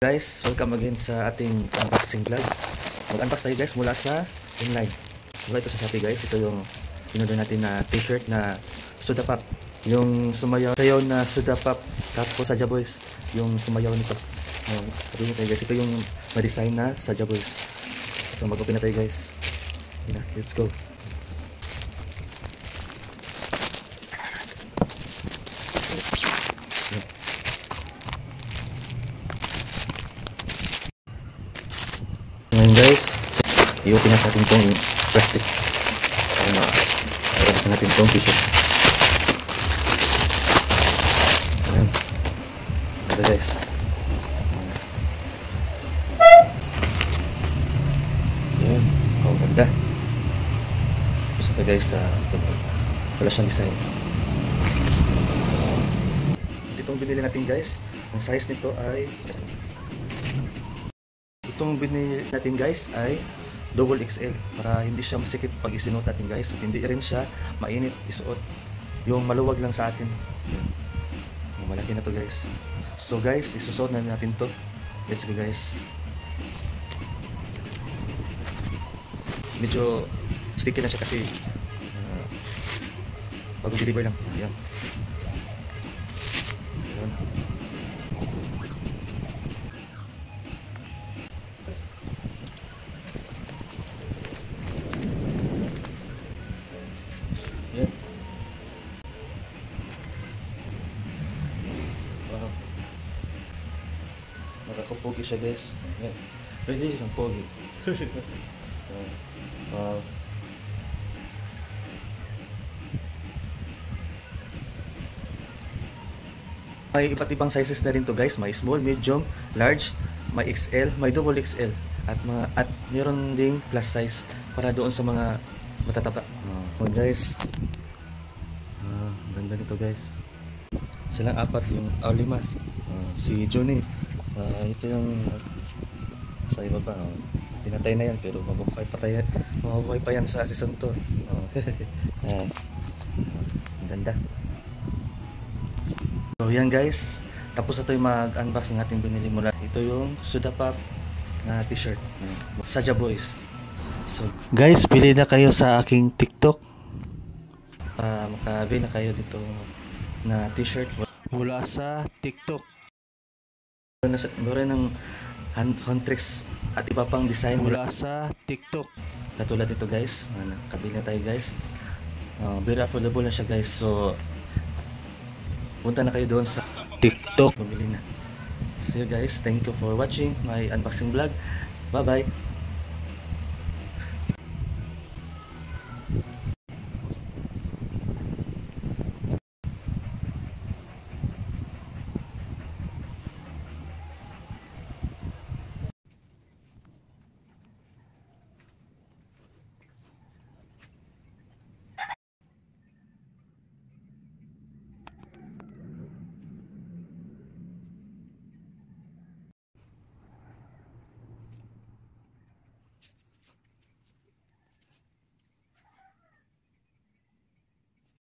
Guys, welcome again sa ating unboxing vlog. Mag-unbox tayo guys mula sa inline. Mula ito sa Shopee guys. Ito yung pinorder natin na t-shirt na Soda Pop. Yung sumayaw na Soda Pop. Tapos Saja Boys. Yung sumayaw nito. Ito tayo guys. Ito yung ma-design na Saja Boys. So mag-open na tayo guys. Let's go. Ngayon guys, i-open natin itong plastic para ma-release natin itong t-shirt. Ayan. Ito guys. Ayan. Oh, ganda. Tapos ito guys, wala siyang design. Itong binili natin guys, ang size nito ay itong binili natin guys ay double XL para hindi siya masikip pag isinuot natin guys at hindi rin siya mainit isuot, yung maluwag lang sa atin. Yung malaki na to guys. So guys, isusuot na natin to. Let's go guys. Medyo sticky na siya kasi bagong deliver lang. Ayan. Ayan. Yan. Wow. Nakakupogi siya guys. Yan. Pwede siyang pogi. Wow. May iba't ibang sizes na rin to guys. May small, medium, large, may XL, may double XL at meron ding plus size para doon sa mga matataba. Guys, ganda nito guys. Silang apat, yung lima. Si Johnny, ito yung sa iba pa. Pinatay na yan pero mabubuhay pa yan sa season 2. Ganda. So yan guys, tapos na ito yung mag-unbox ng ating binili mula. Ito yung Soda Pop na t-shirt, Saja Boys. So guys, pili na kayo sa aking TikTok. Makabi na kayo dito na t-shirt mula sa TikTok. Meron ng Huntrix at iba pang design mula sa TikTok. Katulad dito guys, nakabili na tayo guys. Very affordable na siya guys. So punta na kayo doon sa TikTok, bumili na. See you guys, thank you for watching my unboxing vlog. Bye bye.